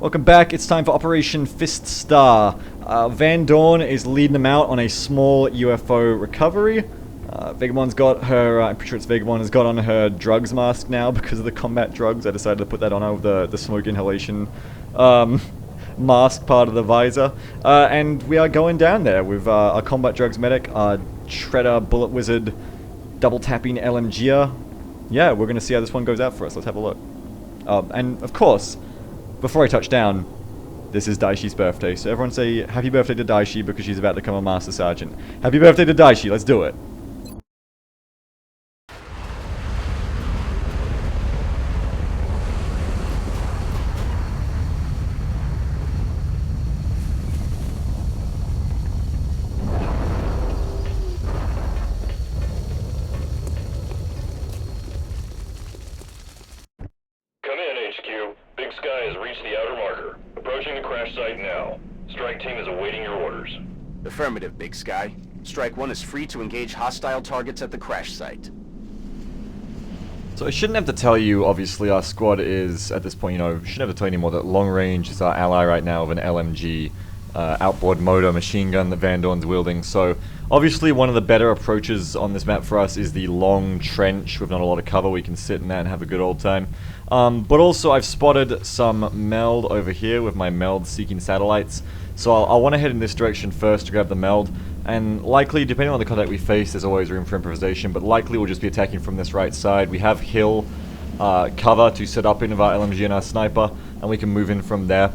Welcome back. It's time for Operation Fist Star. Van Dorn is leading them out on a small UFO recovery. Vagabond's got her, I'm pretty sure it's Vagabond, has got on her drugs mask now because of the combat drugs. I decided to put that on over the smoke inhalation mask part of the visor. And we are going down there with our combat drugs medic, our Shredder Bullet Wizard, double tapping LMGer. Yeah, we're going to see how this one goes out for us. Let's have a look. And of course, before I touch down, this is Daishi's birthday, so everyone say happy birthday to Daishi because she's about to become a Master Sergeant. Happy birthday to Daishi, let's do it. Come in, HQ. Big Sky has reached the outer marker. Approaching the crash site now. Strike team is awaiting your orders. Affirmative, Big Sky. Strike 1 is free to engage hostile targets at the crash site. So I shouldn't have to tell you, obviously our squad is, at this point, shouldn't have to tell you anymore that Long Range is our ally right now with an LMG outboard motor machine gun that Van Dorn's wielding. So obviously one of the better approaches on this map for us is the long trench with not a lot of cover. We can sit in that and have a good old time. But also I've spotted some meld over here with my meld seeking satellites. So I'll want to head in this direction first to grab the meld. And likely, depending on the contact we face, there's always room for improvisation, but likely we'll just be attacking from this right side. We have hill cover to set up in with our LMG and our sniper, and we can move in from there.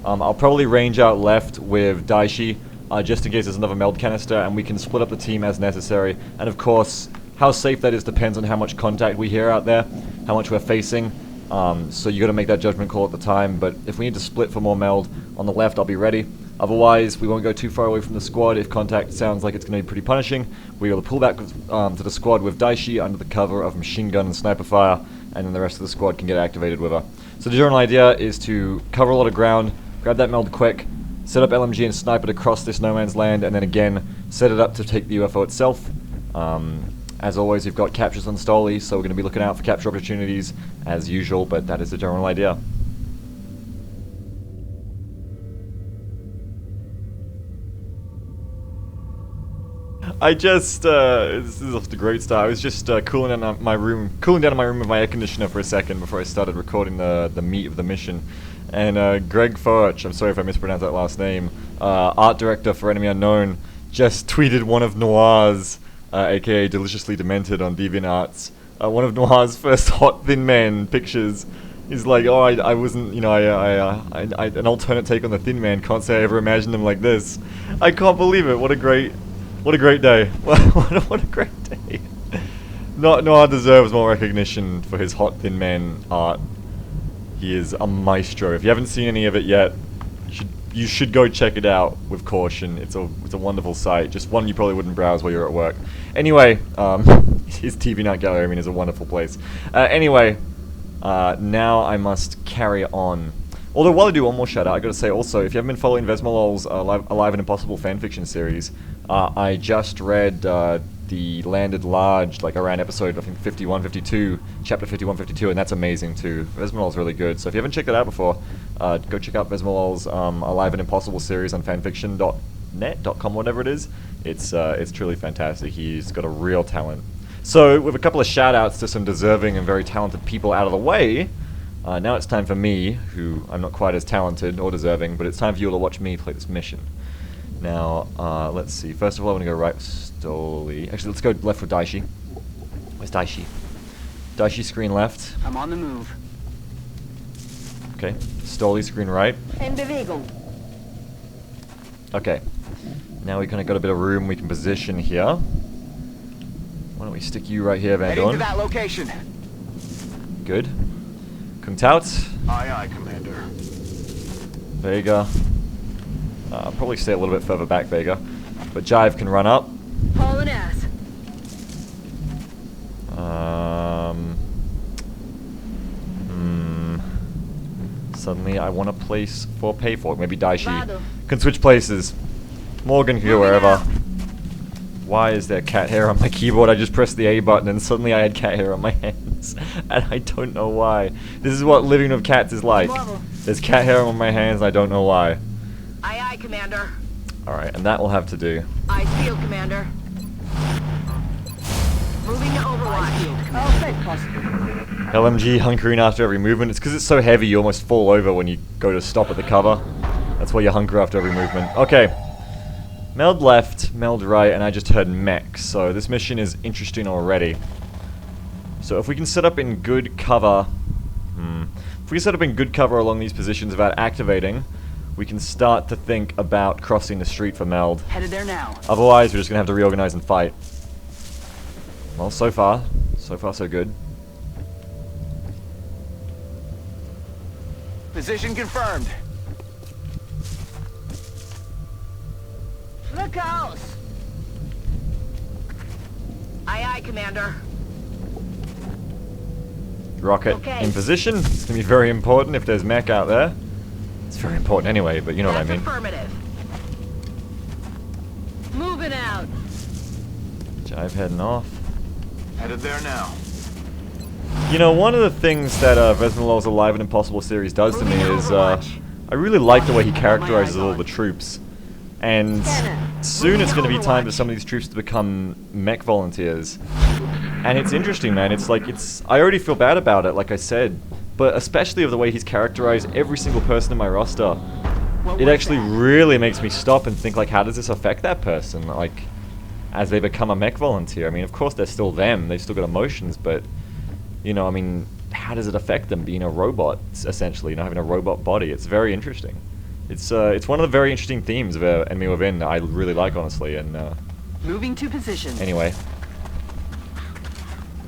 I'll probably range out left with Daishi, just in case there's another meld canister, and we can split up the team as necessary. And of course, how safe that is depends on how much contact we hear out there, how much we're facing. So you got to make that judgment call at the time, but if we need to split for more meld on the left, I'll be ready. Otherwise, we won't go too far away from the squad. If contact sounds like it's going to be pretty punishing, we will pull back to the squad with Daishi under the cover of machine gun and sniper fire, and then the rest of the squad can get activated with her. So the general idea is to cover a lot of ground, grab that meld quick, set up LMG and sniper to cross this no man's land, and then again, set it up to take the UFO itself. As always, we've got captures on Stoli, so we're going to be looking out for capture opportunities as usual, but that is the general idea. This is off to a great start. I was just cooling down in my room with my air conditioner for a second before I started recording the meat of the mission. And Greg Foch, I'm sorry if I mispronounced that last name, art director for Enemy Unknown, just tweeted one of Noir's, aka Deliciously Demented on DeviantArts, one of Noir's first hot thin man pictures. He's like, oh, I wasn't, an alternate take on the Thin Man. Can't say I ever imagined him like this. I can't believe it. What a great day. What a great day. Noir deserves more recognition for his hot thin man art. He is a maestro. If you haven't seen any of it yet, you should go check it out with caution. It's a wonderful site. Just one you probably wouldn't browse while you're at work. Anyway, his TV Night Gallery, is a wonderful place. Anyway, now I must carry on. Although while I do one more shout out, I gotta say also, if you haven't been following Vesmolol's Alive and Impossible fanfiction series, I just read the Landed Large, like around episode, I think 51, 52, chapter 51, 52, and that's amazing too. Vesmolol's really good, so if you haven't checked it out before, go check out Vesmolol's Alive and Impossible series on fanfiction.net.com, whatever it is. It's truly fantastic. He's got a real talent. So, with a couple of shout outs to some deserving and very talented people out of the way, now it's time for me, who I'm not quite as talented or deserving, but it's time for you all to watch me play this mission. Now, let's see. First of all, I want to go right with Stoli. Actually, let's go left with Daishi. Where's Daishi? Daishi screen left. I'm on the move. Okay. Stoli screen right. In Bewegung. Okay. Now we kind of got a bit of room we can position here. Why don't we stick you right here, Van Dorn? Heading to that location. Good. Kunked out. Aye, aye, Commander. Vega. Probably stay a little bit further back, Vega. But Jive can run up. Hauling ass. Suddenly I want a place for pay for it. Maybe Daishi Vado. can switch places. Morgan can go wherever. Why is there cat hair on my keyboard? I just pressed the A button and suddenly I had cat hair on my hands. And I don't know why. This is what living with cats is like. There's cat hair on my hands and I don't know why. Aye, aye, Commander. Alright, and that will have to do. Eyes peeled, Commander. Moving to Overwatch. LMG hunkering after every movement. It's because it's so heavy you almost fall over when you go to stop at the cover. That's why you hunker after every movement. Okay. Meld left, meld right, and I just heard mech. So this mission is interesting already. So if we can set up in good cover... If we set up in good cover along these positions without activating, we can start to think about crossing the street for meld. Headed there now. Otherwise, we're just going to have to reorganize and fight. Well, so far so good. Position confirmed. Look out! Aye, aye, Commander. Rocket Okay. in position. It's going to be very important if there's mech out there. It's very important anyway, but you know what I mean. Affirmative. Moving out. Jive heading off. Headed there now. You know, one of the things that Vesmolol's Alive and Impossible series does to me is I really like the way he characterizes all the troops. And soon it's going to be time for some of these troops to become mech volunteers. And it's interesting, man. It's like, I already feel bad about it, like I said. But especially of the way he's characterized every single person in my roster. It actually really makes me stop and think, like, how does this affect that person? Like, as they become a mech volunteer. I mean, of course they're still them. They've still got emotions, but, you know, I mean, how does it affect them being a robot, essentially, you know, having a robot body? It's very interesting. It's one of the very interesting themes of Enemy Within that I really like, honestly, and, Moving to position. anyway.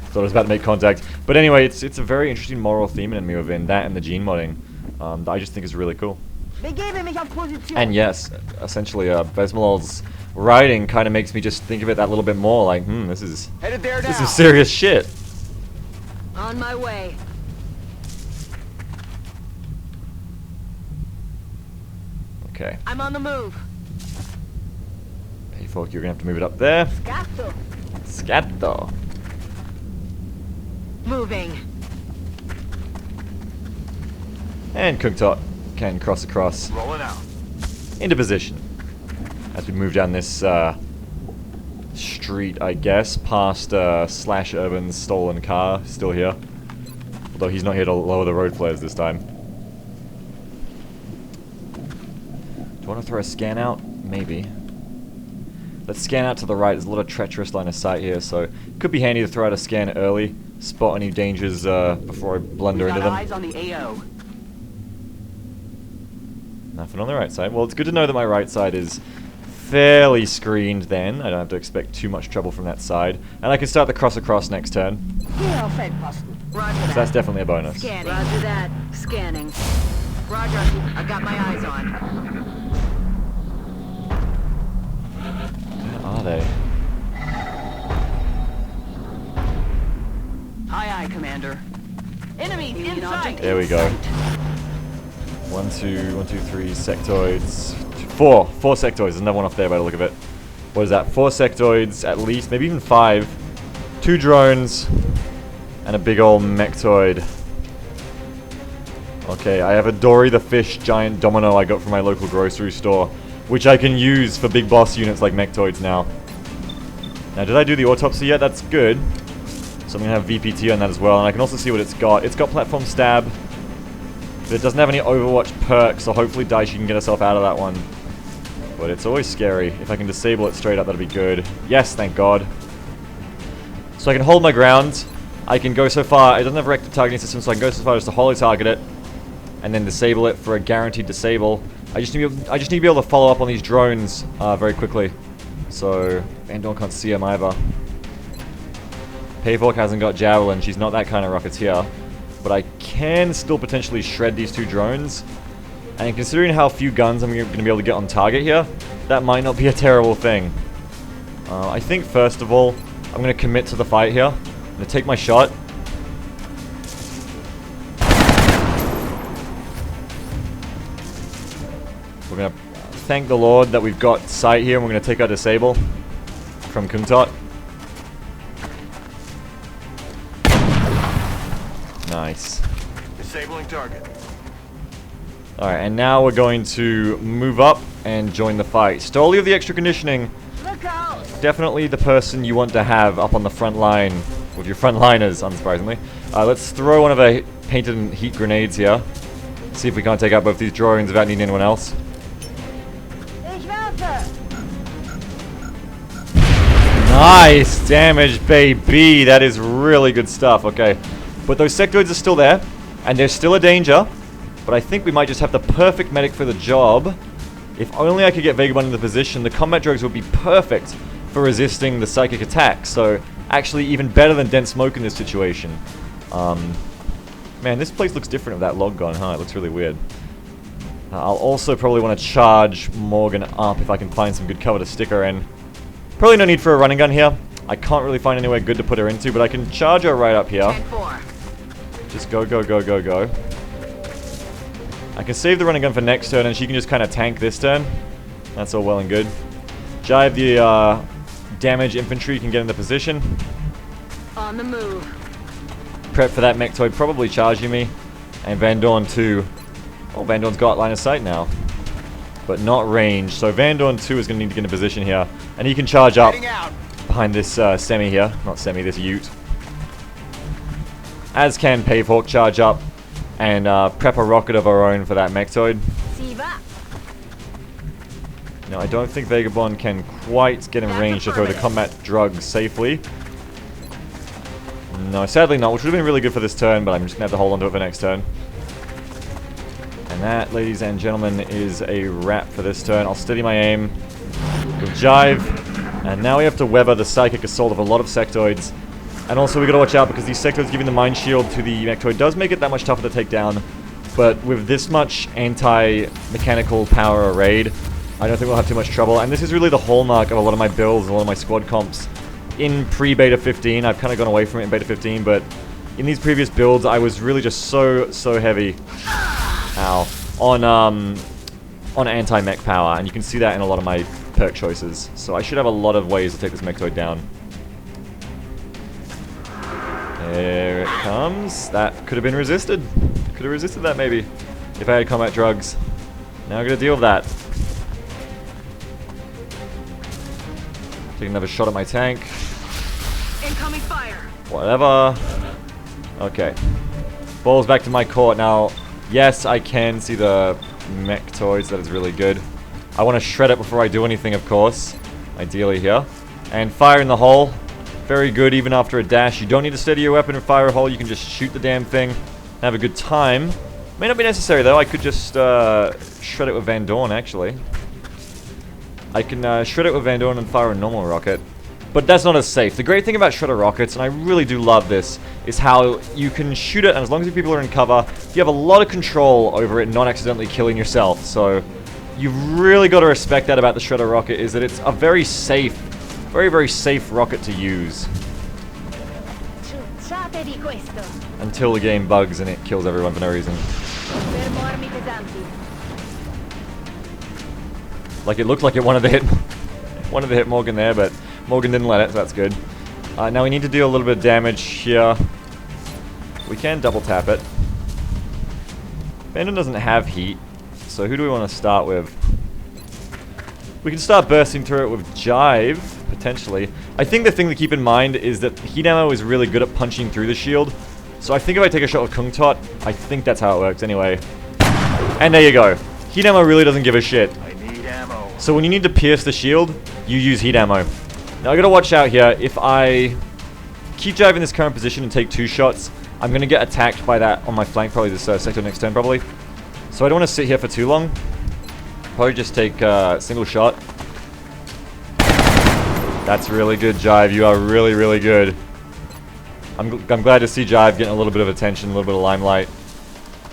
Thought I was about to make contact. But anyway, it's a very interesting moral theme in Enemy Within, that and the gene modding, that I just think is really cool. And yes, essentially, Vesmolol's writing kind of makes me just think of it that little bit more, like, this is Headed there now. serious shit. On my way. Okay. I'm on the move. Hey, folk, you're gonna have to move it up there. Scatto. Scatto. Moving. And Cooktop can cross across Rolling out. into position as we move down this street, I guess, past Slash Urban's stolen car, still here. Although he's not here to lower the road flares this time. Do I want to throw a scan out? Maybe. Let's scan out to the right. There's a lot of treacherous line of sight here, so it could be handy to throw out a scan early, spot any dangers before I blunder into them. Eyes on the AO. Nothing on the right side. Well, it's good to know that my right side is fairly screened then. I don't have to expect too much trouble from that side. And I can start the cross-across next turn. Roger So that. that's definitely a bonus. Scanning. Roger that. Scanning. Roger. I've got my eyes on. Where are they? Aye, aye, Commander. Enemies in sight. There we go. 1, 2, 3 sectoids. 4 sectoids. There's another one off there by the look of it. What is that? 4 sectoids at least, maybe even 5. 2 drones and a big old mechtoid. Okay, I have a Dory the Fish giant domino I got from my local grocery store, which I can use for big boss units like mechtoids now. Now, did I do the autopsy yet? That's good. So I'm going to have VPT on that as well, and I can also see what it's got. It's got platform stab, but it doesn't have any Overwatch perks, so hopefully Daishi can get herself out of that one. But it's always scary. If I can disable it straight up, that'd be good. Yes, thank God. So I can hold my ground. I can go so far. It doesn't have a reactive targeting system, so I can go so far as to holo target it, and then disable it for a guaranteed disable. I just need to be able to follow up on these drones very quickly. So Andor can't see them either. Payfork hasn't got Javelin. She's not that kind of rocketeer. But I can still potentially shred these 2 drones. And considering how few guns I'm going to be able to get on target here, that might not be a terrible thing. I think first of all, I'm going to commit to the fight here. I'm going to take my shot. We're going to thank the Lord that we've got sight here and we're going to take our disable. from Kuntot. Nice. Disabling target. Alright, and now we're going to move up and join the fight. Stoli of the extra conditioning. Look out! Definitely the person you want to have up on the front line with your frontliners, unsurprisingly. Let's throw one of our painted and heat grenades here. See if we can't take out both these drones without needing anyone else. Nice damage, baby. That is really good stuff. Okay, but those sectoids are still there, and they're still a danger. But I think we might just have the perfect medic for the job. If only I could get Vagabond in the position, the combat drugs would be perfect for resisting the psychic attack. So, actually even better than dense smoke in this situation. Man, this place looks different with that log gone, huh? It looks really weird. I'll also probably want to charge Morgan up if I can find some good cover to stick her in. Probably no need for a running gun here. I can't really find anywhere good to put her into, but I can charge her right up here. 10-4. Just go, go, go, go, go. I can save the running gun for next turn, and she can just kind of tank this turn. That's all well and good. Jive the damage infantry can get into position. On the move. Prep for that mechtoid probably charging me. And Van Dorn too. Oh, Van Dorn's got line of sight now. But not range. So Van Dorn 2 is going to need to get in a position here. And he can charge up behind this semi here. Not semi, this ute. As can Pavehawk charge up and prep a rocket of our own for that mechtoid. No, I don't think Vagabond can quite get in range to throw the combat drugs safely. No, sadly not, which would have been really good for this turn, but I'm just going to have to hold on to it for next turn. And that, ladies and gentlemen, is a wrap for this turn. I'll steady my aim with Jive. And now we have to weather the psychic assault of a lot of sectoids. And also we got to watch out because these sectoids giving the mind shield to the mechtoid does make it that much tougher to take down. But with this much anti-mechanical power arrayed, I don't think we'll have too much trouble. And this is really the hallmark of a lot of my builds and a lot of my squad comps. In pre-Beta 15, I've kind of gone away from it in Beta 15, but in these previous builds, I was really just so heavy. Ow. On anti-mech power, and you can see that in a lot of my perk choices. So I should have a lot of ways to take this mechtoid down. There it comes. That could have been resisted. Could have resisted that maybe, if I had combat drugs. Now I'm gonna deal with that. Take another shot at my tank. Incoming fire. Whatever. Okay. Ball's back to my court now. Yes, I can see the mechtoids. That is really good. I want to shred it before I do anything, of course. Ideally here. And fire in the hole. Very good, even after a dash. You don't need to steady your weapon and fire a hole. You can just shoot the damn thing and have a good time. May not be necessary, though. I could just shred it with Van Dorn, actually. I can shred it with Van Dorn and fire a normal rocket. But that's not as safe. The great thing about shredder rockets, and I really do love this, is how you can shoot it, and as long as your people are in cover, you have a lot of control over it not accidentally killing yourself. So you've really got to respect that about the shredder rocket, is that it's a very safe, very safe rocket to use. Until the game bugs and it kills everyone for no reason. Like it looked like it wanted to hit Morgan there, but Morgan didn't let it, so that's good. Now we need to deal a little bit of damage here. We can double tap it. Bandon doesn't have heat, so who do we want to start with? We can start bursting through it with Jive, potentially. I think the thing to keep in mind is that heat ammo is really good at punching through the shield. So I think if I take a shot with Kung Tot, I think that's how it works anyway. And there you go. Heat ammo really doesn't give a shit. So when you need to pierce the shield, you use heat ammo. Now I gotta watch out here. If I keep Jive in this current position and take 2 shots, I'm gonna get attacked by that on my flank, probably this sector next turn, probably. So I don't want to sit here for too long. Probably just take a single shot. That's really good, Jive. You are really good. I'm glad to see Jive getting a little bit of attention, a little bit of limelight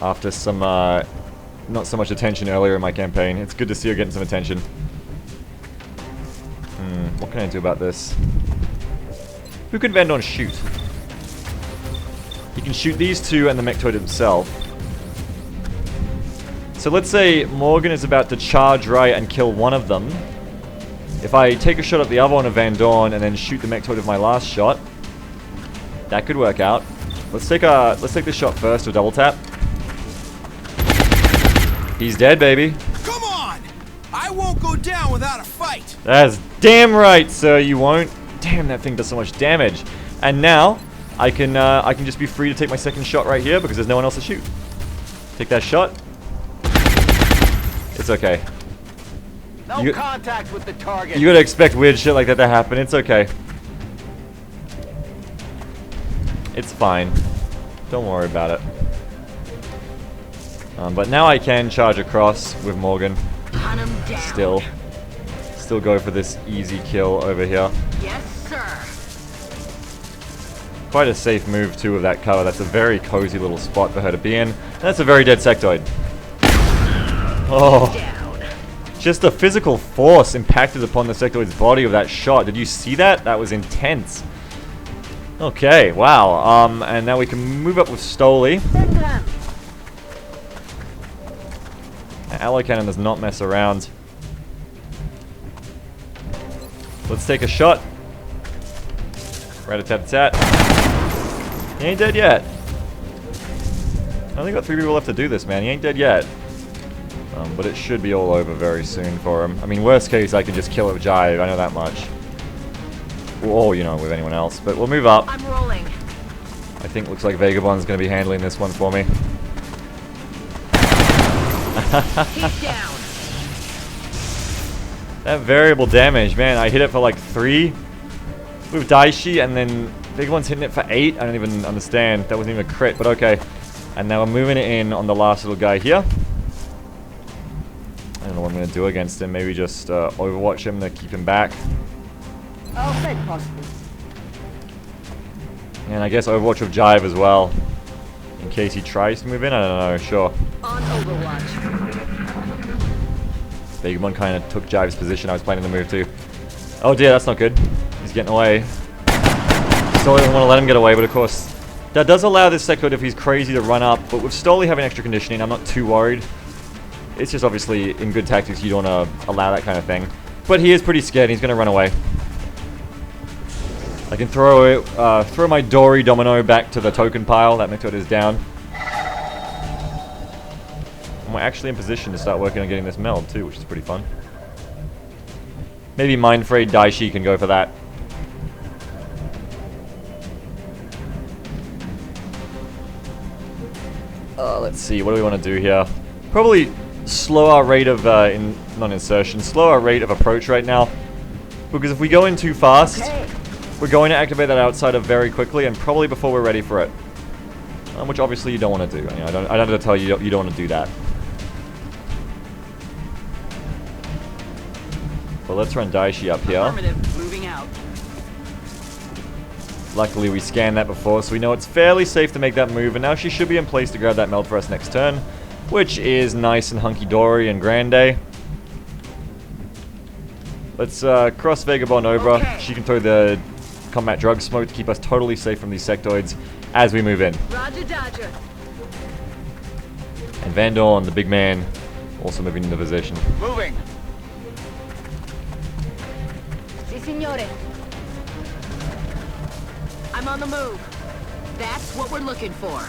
after some not so much attention earlier in my campaign. It's good to see her getting some attention. What can I do about this? Who can Van Dorn shoot? He can shoot these 2 and the mechtoid himself. So let's say Morgan is about to charge right and kill one of them. If I take a shot at the other one of Van Dorn and then shoot the Mechtoid with my last shot, that could work out. Let's take this shot first with double tap. He's dead, baby. Come on! I won't go down without a fight. That's damn right, sir. You won't. Damn, that thing does so much damage. And now I can just be free to take my second shot right here because there's no one else to shoot. Take that shot. It's okay. No contact with the target. You gotta expect weird shit like that to happen. It's okay. It's fine. Don't worry about it. But now I can charge across with Morgan. Hunt him down. Still go for this easy kill over here. Yes, sir. Quite a safe move too of that cover. That's a very cozy little spot for her to be in. And that's a very dead sectoid. Oh. Down. Just the physical force impacted upon the sectoid's body of that shot. Did you see that? That was intense. Okay, wow. And now we can move up with Stoli. Alloy cannon does not mess around. Let's take a shot. Rat-a-tat-tat. He ain't dead yet. I only got 3 people left to do this, man. He ain't dead yet. But it should be all over very soon for him. I mean, worst case, I can just kill it with Jive. I know that much. Or, you know, with anyone else. But we'll move up. I'm rolling. I think looks like Vagabond's going to be handling this one for me. He's down. That variable damage, man. I hit it for like 3 with Daishi, and then Vagabond's hitting it for 8. I don't even understand. That wasn't even a crit, but okay. And now we're moving it in on the last little guy here. I don't know what I'm going to do against him. Maybe just overwatch him to keep him back. I'll take possible. And I guess overwatch with Jive as well. In case he tries to move in. I don't know. Sure. On Overwatch. Vagabond kind of took Jive's position. I was planning to move to. Oh dear, that's not good. He's getting away. Stoli doesn't want to let him get away, but of course that does allow this sectoid if he's crazy to run up. But with Stoli having extra conditioning, I'm not too worried. It's just obviously in good tactics you don't want to allow that kind of thing. But he is pretty scared. He's going to run away. I can throw my Dory Domino back to the token pile. That Mechtoid is down. And we're actually in position to start working on getting this meld too, which is pretty fun. Maybe Mind Frayed Daishi can go for that. Let's see, what do we want to do here? Probably slow our rate of, slow our rate of approach right now. Because if we go in too fast, we're going to activate that outsider very quickly and probably before we're ready for it. Which obviously you don't want to do. I don't have to tell you, you don't want to do that. Well, let's run Daishi up here. Moving out. Luckily we scanned that before, so we know it's fairly safe to make that move, and now she should be in place to grab that meld for us next turn, which is nice and hunky-dory and grande. Let's cross Vagabond over. Okay. She can throw the combat drug smoke to keep us totally safe from these sectoids as we move in. Roger, Dodger. And Van Dorn, the big man, also moving into position. Moving. Si, signore. I'm on the move. That's what we're looking for.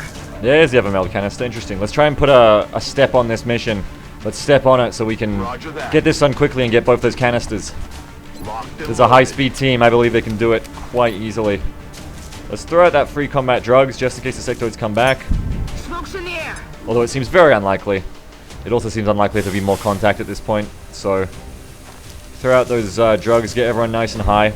There's the other meld canister. Interesting. Let's try and put a step on this mission. Let's step on it so we can get this done quickly and get both those canisters. There's a high-speed team. I believe they can do it quite easily. Let's throw out that free combat drugs just in case the sectoids come back. Smoke's in the air. Although it seems very unlikely. It also seems unlikely to be more contact at this point. So throw out those drugs, get everyone nice and high.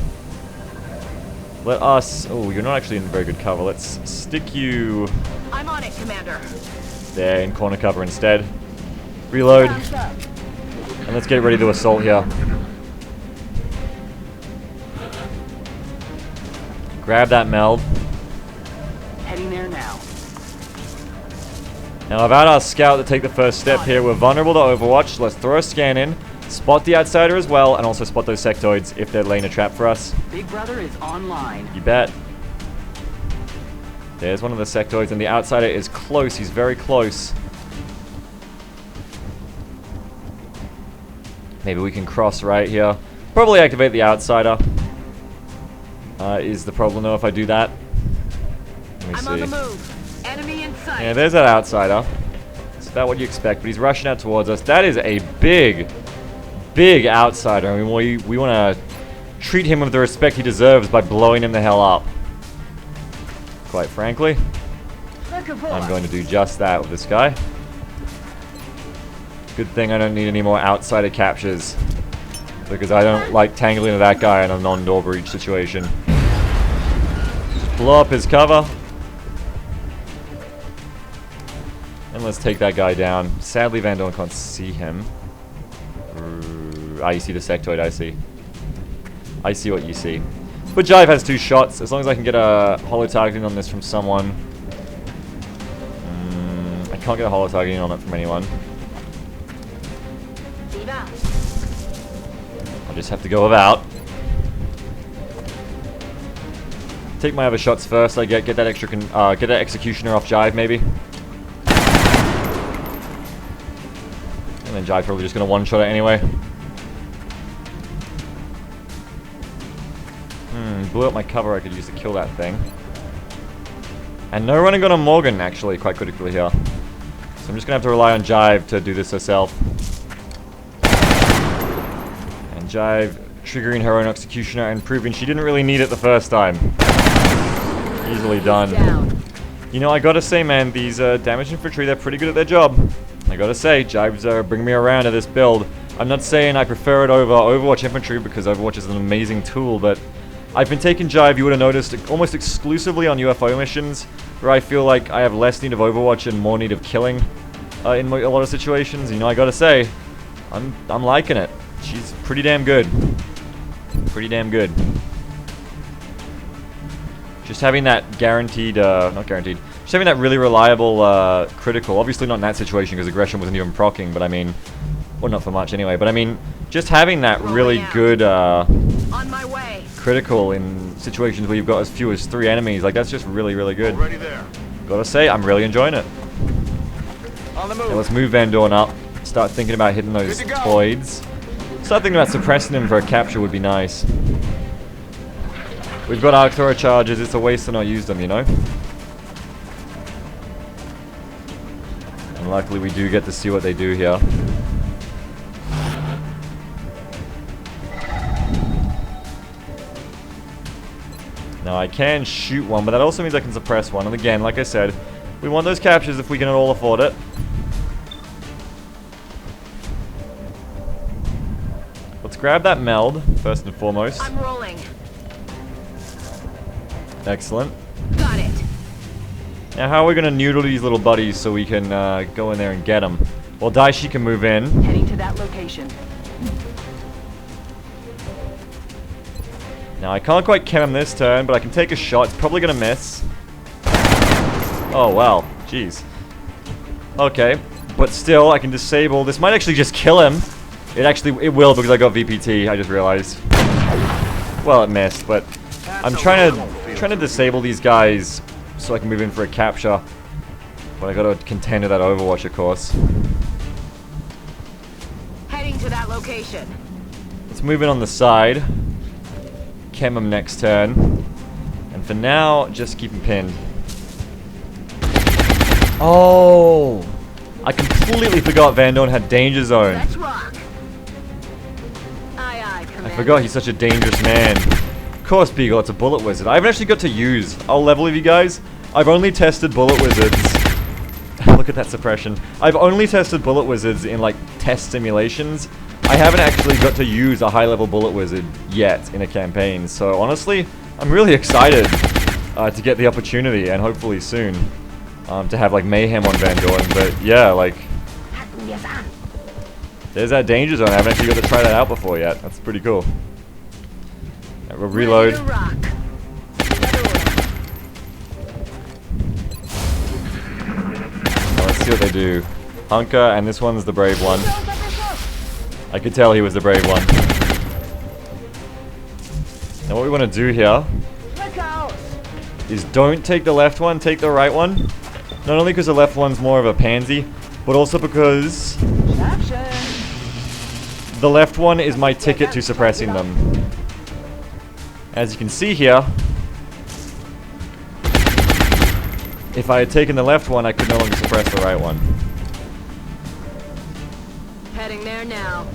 Let us... Oh, you're not actually in very good cover. Let's stick you... I'm on it, Commander. there in corner cover instead. Reload. And let's get ready to assault here. Grab that meld. Heading there now. Now I've had our scout to take the first step here. We're vulnerable to Overwatch. Let's throw a scan in. Spot the outsider as well, and also spot those sectoids if they're laying a trap for us. Big Brother is online. You bet. There's one of the sectoids, and the outsider is close. He's very close. Maybe we can cross right here. Probably activate the outsider. Is the problem though if I do that? Let me I'm see. on the move. Enemy in sight. Yeah, there's that outsider. Is that what you expect? But he's rushing out towards us. That is a big, big outsider. I mean, we want to treat him with the respect he deserves by blowing him the hell up. Quite frankly, I'm going to do just that with this guy. Good thing I don't need any more outsider captures, because I don't like tangling with that guy in a non-door breach situation. Just blow up his cover. And let's take that guy down. Sadly, Van Dorn can't see him. Ah, you see the sectoid, I see. I see what you see. But Jive has 2 shots. As long as I can get a holo-targeting on this from someone. I can't get a holo-targeting on it from anyone. I'll just have to go without. Take my other shots first. I get that extra get that executioner off Jive maybe. And then Jive's probably just gonna one-shot it anyway. Blew up my cover I could use to kill that thing. And no running gun on Morgan actually, quite critically here. So I'm just gonna have to rely on Jive to do this herself. And Jive triggering her own executioner and proving she didn't really need it the first time. Easily done. You know, I gotta say, man, these damage infantry, they're pretty good at their job. I gotta say, Jive's bringing me around to this build. I'm not saying I prefer it over Overwatch infantry because Overwatch is an amazing tool, but I've been taking Jive, you would have noticed, almost exclusively on UFO missions, where I feel like I have less need of Overwatch and more need of killing in a lot of situations. You know, I gotta say, I'm liking it. She's pretty damn good. Pretty damn good. Just having that guaranteed, not guaranteed, just having that really reliable critical, obviously not in that situation because aggression wasn't even proccing, but I mean, well, not for much anyway, but I mean, just having that really good on my way. Critical in situations where you've got as few as 3 enemies, like that's just really, really good. Already there. Gotta say, I'm really enjoying it. On the move. Yeah, let's move Van Dorn up, start thinking about hitting those toids. Start thinking about suppressing him for a capture would be nice. We've got arc thrower charges, it's a waste to not use them, you know? And luckily we do get to see what they do here. Now I can shoot one, but that also means I can suppress one. And again, like I said, we want those captures if we can at all afford it. Let's grab that meld, first and foremost. I'm rolling. Excellent. Got it. Now how are we going to noodle these little buddies so we can go in there and get them? Well, Daishi can move in. Heading to that location. Now I can't quite kill him this turn, but I can take a shot. It's probably going to miss. Oh, wow. Jeez. Okay. But still, I can disable. This might actually just kill him. It will because I got VPT, I just realized. Well, it missed, but I'm trying to disable these guys so I can move in for a capture. But I gotta contend with that Overwatch, of course. Heading to that location. Let's move in on the side. Chem him next turn. And for now, just keep him pinned. Oh! I completely forgot Van Dorn had Danger Zone. Let's rock. Aye, aye, Commander. I forgot he's such a dangerous man. Of course, Beagle, it's a bullet wizard. I haven't actually got to use. I'll level with you guys. I've only tested bullet wizards. Look at that suppression. I've only tested bullet wizards in like test simulations. I haven't actually got to use a high-level bullet wizard yet in a campaign. So honestly, I'm really excited to get the opportunity and hopefully soon to have like mayhem on Van Dorn. But yeah, like there's that danger zone. I haven't actually got to try that out before yet. That's pretty cool. Right, we'll reload. Ready to rock. Now let's see what they do. Hunker, and this one's the brave one. I could tell he was the brave one. Now what we want to do here is don't take the left one, take the right one. Not only because the left one's more of a pansy, but also because The left one is my ticket to suppressing them. As you can see here, if I had taken the left one, I could no longer suppress the right one. Heading there now.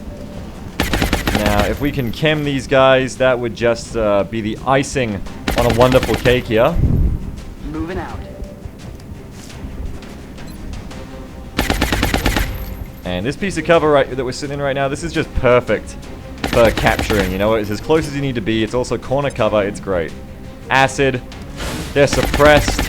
Now, if we can chem these guys, that would just be the icing on a wonderful cake here. Moving out. And this piece of cover that we're sitting in right now, this is just perfect for capturing, you know? It's as close as you need to be. It's also corner cover. It's great. Acid. They're suppressed.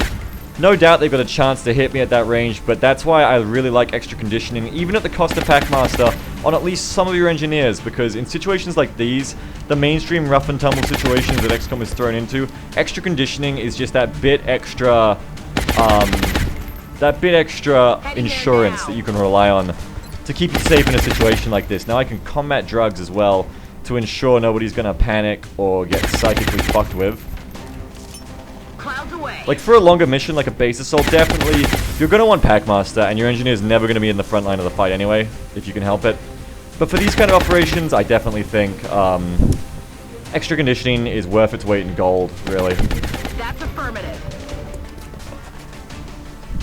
No doubt they've got a chance to hit me at that range, but that's why I really like extra conditioning, even at the cost of Packmaster, on at least some of your engineers, because in situations like these, the mainstream rough and tumble situations that XCOM is thrown into, extra conditioning is just that bit extra insurance that you can rely on to keep you safe in a situation like this. Now I can combat drugs as well to ensure nobody's gonna panic or get psychically fucked with. Clouds away. Like for a longer mission, like a base assault, definitely you're gonna want Packmaster, and your engineer's never gonna be in the front line of the fight anyway, if you can help it. But for these kind of operations, I definitely think extra conditioning is worth its weight in gold, really. That's affirmative.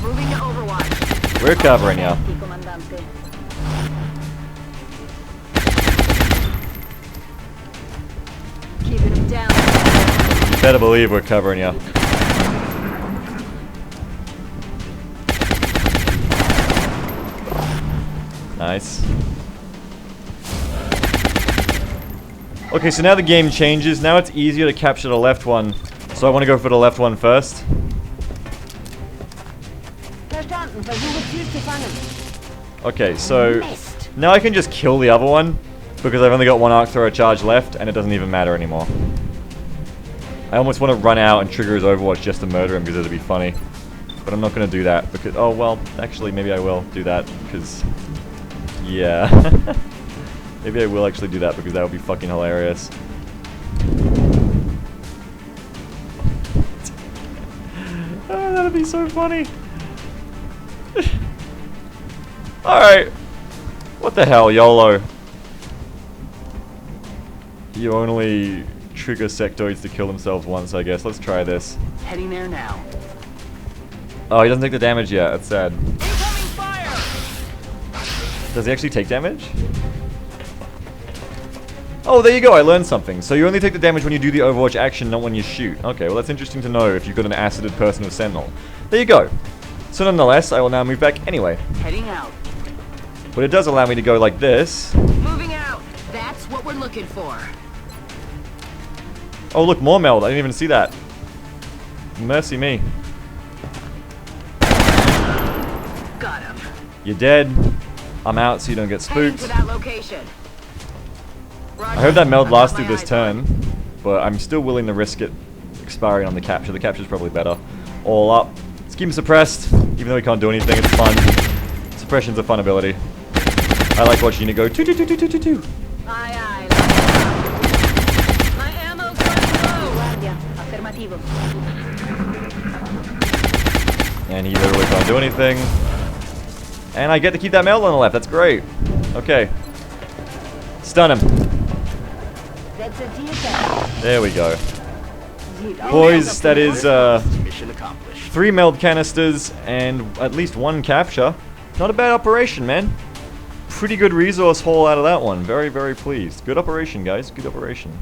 Moving to Overwatch. We're covering ya. Keeping him down. You better believe we're covering ya. Nice. Okay, so now the game changes. Now it's easier to capture the left one. So I want to go for the left one first. Okay, so now I can just kill the other one because I've only got one arc thrower charge left and it doesn't even matter anymore. I almost want to run out and trigger his Overwatch just to murder him because it'd be funny. But I'm not going to do that because... Oh, well, actually, maybe I will do that because... Yeah. Maybe I will actually do that because that would be fucking hilarious. Oh, that'd be so funny. Alright. What the hell, YOLO? You only trigger sectoids to kill themselves once, I guess. Let's try this. Heading there now. Oh, he doesn't take the damage yet. That's sad. Incoming fire! Does he actually take damage? Oh, there you go. I learned something. So you only take the damage when you do the Overwatch action, not when you shoot. Okay, well that's interesting to know if you've got an acided person with Sentinel. There you go. So nonetheless, I will now move back anyway. Heading out. But it does allow me to go like this. Moving out. That's what we're looking for. Oh, look, more meld. I didn't even see that. Mercy me. Got him. You're dead. I'm out so you don't get Heading spooked. to that location. I hope that meld lasts through this turn, but I'm still willing to risk it expiring on the capture. The capture's probably better. All up. Let's keep him suppressed, even though we can't do anything. It's fun. Suppression's a fun ability. I like watching it go two. Aye, aye. My ammo's running low. And he literally can't do anything. And I get to keep that meld on the left. That's great. Okay. Stun him. There we go. Boys, that is Mission accomplished. 3 meld canisters and at least 1 capture. Not a bad operation, man. Pretty good resource haul out of that one. Very, very pleased. Good operation, guys. Good operation.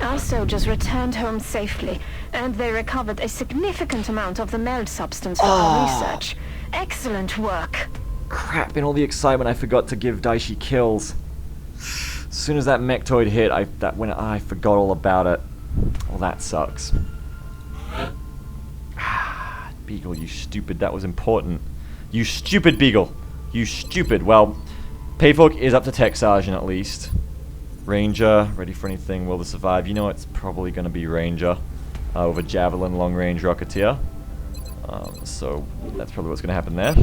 Our soldiers returned home safely, and they recovered a significant amount of the meld substance for our research. Excellent work. Crap, in all the excitement I forgot to give Daishi kills. As soon as that mechtoid hit, I forgot all about it. Well, that sucks. Beagle, you stupid, that was important. You stupid Beagle. You stupid. Well, Payfork is up to Tech Sergeant at least. Ranger, ready for anything, will they survive? You know it's probably going to be Ranger with a Javelin long-range Rocketeer. So that's probably what's going to happen there.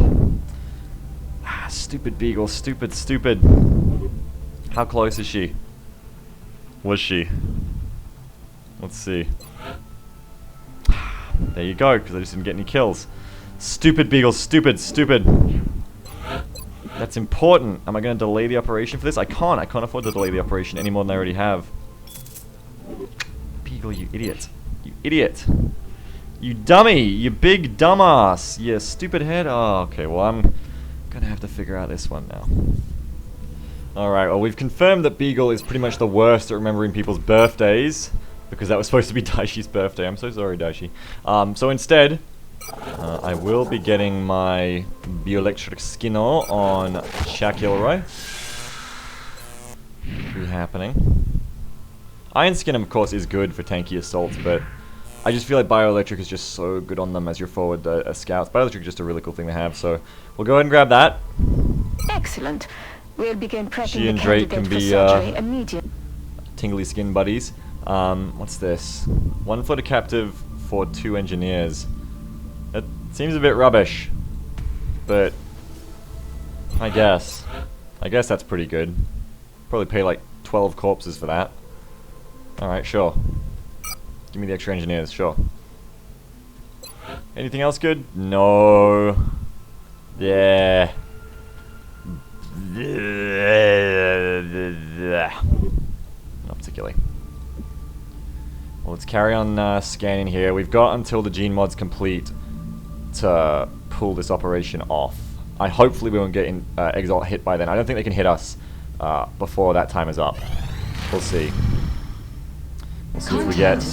Stupid Beagle, stupid. How close is she? Was she? Let's see. There you go, because I just didn't get any kills. Stupid Beagle, stupid. That's important. Am I going to delay the operation for this? I can't afford to delay the operation any more than I already have. Beagle, you idiot. You idiot. You dummy! You big dumbass! You stupid head! Oh, okay, well I'm gonna have to figure out this one now. Alright, well we've confirmed that Beagle is pretty much the worst at remembering people's birthdays, because that was supposed to be Daishi's birthday. I'm so sorry, Daishi. So instead, I will be getting my Beaglerush xeno on Beaglerush. Be happening. Iron Skin, of course, is good for tanky assaults, but I just feel like Bioelectric is just so good on them as your forward scouts. Bioelectric is just a really cool thing to have, so we'll go ahead and grab that. Excellent. We'll begin prepping She and the Drake candidate can for be surgery immediately. tingly skin buddies. What's this? 1 floater captive for 2 engineers. That seems a bit rubbish, but I guess that's pretty good. Probably pay like 12 corpses for that. Alright, sure. Give me the extra engineers, sure. Anything else good? No. Yeah. Not particularly. Well, let's carry on scanning here. We've got until the gene mod's complete to pull this operation off. Hopefully we won't get Exalt hit by then. I don't think they can hit us before that time is up. We'll see. We'll see if we get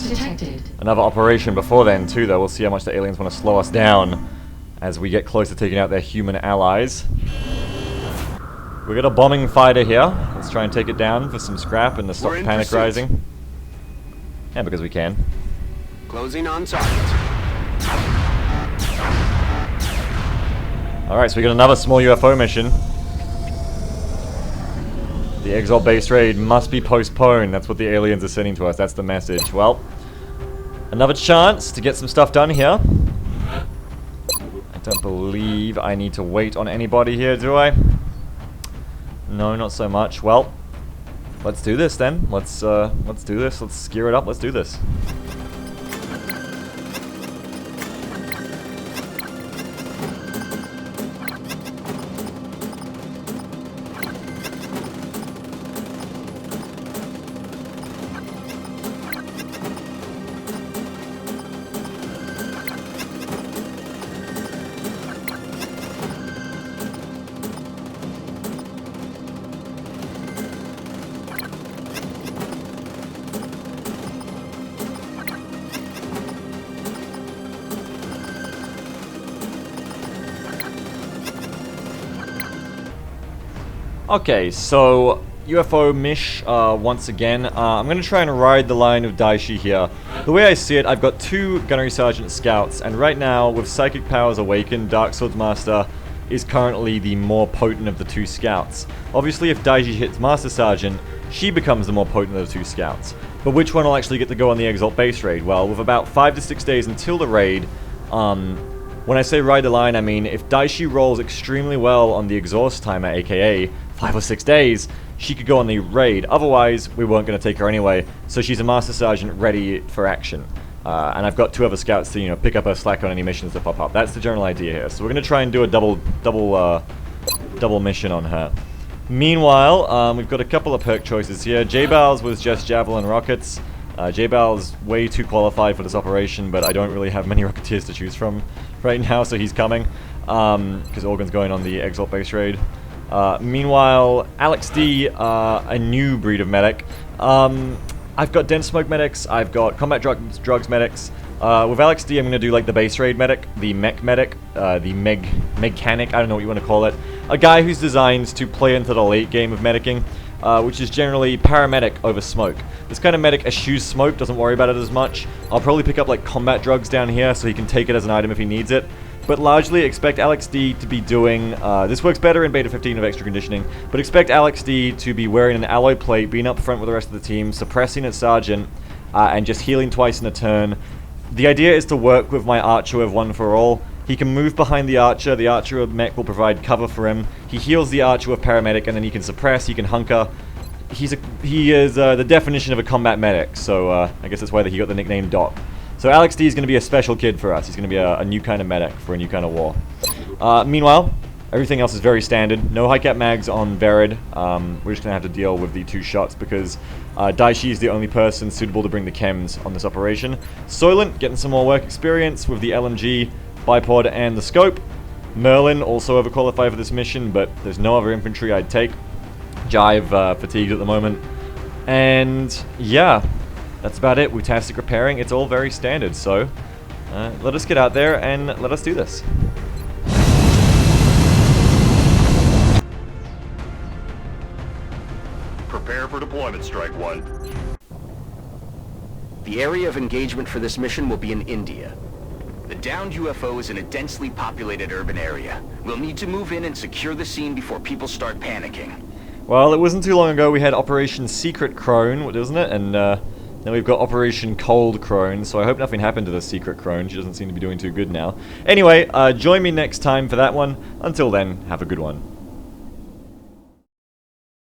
another operation before then too, though. We'll see how much the aliens want to slow us down as we get close to taking out their human allies. We got a bombing fighter here. Let's try and take it down for some scrap and to stop panic rising. Yeah, because we can. Closing on target. Alright, so we got another small UFO mission. The Exalt base raid must be postponed. That's what the aliens are sending to us. That's the message. Well, another chance to get some stuff done here. I don't believe I need to wait on anybody here, do I? No, not so much. Well, let's do this then. Let's do this. Let's gear it up. Let's do this. Okay, so UFO Mish once again. I'm going to try and ride the line of Daishi here. The way I see it, I've got 2 Gunnery Sergeant Scouts, and right now, with Psychic Powers Awakened, Dark Swords Master is currently the more potent of the 2 Scouts. Obviously, if Daishi hits Master Sergeant, she becomes the more potent of the 2 Scouts. But which one will actually get to go on the Exalt base raid? Well, with about 5 to 6 days until the raid, when I say ride the line, I mean if Daishi rolls extremely well on the exhaust timer, aka 5 or 6 days, she could go on the raid. Otherwise, we weren't going to take her anyway, so she's a Master Sergeant ready for action. And I've got 2 other scouts to, pick up her slack on any missions that pop up. That's the general idea here. So we're going to try and do a double mission on her. Meanwhile, we've got a couple of perk choices here. J-Bals was just Javelin Rockets. J-Bal's way too qualified for this operation, but I don't really have many Rocketeers to choose from right now, so he's coming. Because Organ's going on the Exalt base raid. Meanwhile, Alex D, a new breed of medic. I've got dense smoke medics, I've got combat drugs medics. With Alex D, I'm going to do like the base raid medic, the mech medic, the mechanic, I don't know what you want to call it. A guy who's designed to play into the late game of medicing, which is generally paramedic over smoke. This kind of medic eschews smoke, doesn't worry about it as much. I'll probably pick up like combat drugs down here so he can take it as an item if he needs it. But largely expect Alex D to be doing, this works better in Beta 15 of Extra Conditioning, but expect Alex D to be wearing an alloy plate, being up front with the rest of the team, suppressing at Sergeant, and just healing twice in a turn. The idea is to work with my Archer with One for All. He can move behind the Archer with mech will provide cover for him. He heals the Archer with Paramedic, and then he can suppress, he can hunker. he is the definition of a combat medic, so I guess that's why he got the nickname Doc. So Alex D is going to be a special kid for us. He's going to be a new kind of medic for a new kind of war. Meanwhile, everything else is very standard. No high cap mags on Verid. We're just going to have to deal with the 2 shots because Daishi is the only person suitable to bring the chems on this operation. Soylent getting some more work experience with the LMG, bipod, and the scope. Merlin also overqualified for this mission, but there's no other infantry I'd take. Jive fatigued at the moment. And yeah, that's about it. Wutastic repairing. It's all very standard, so let us get out there and let us do this. Prepare for deployment, Strike 1. The area of engagement for this mission will be in India. The downed UFO is in a densely populated urban area. We'll need to move in and secure the scene before people start panicking. Well, it wasn't too long ago we had Operation Secret Crone, wasn't it? And now we've got Operation Cold Crone, so I hope nothing happened to the Secret Crone. She doesn't seem to be doing too good now. Anyway, join me next time for that one. Until then, have a good one.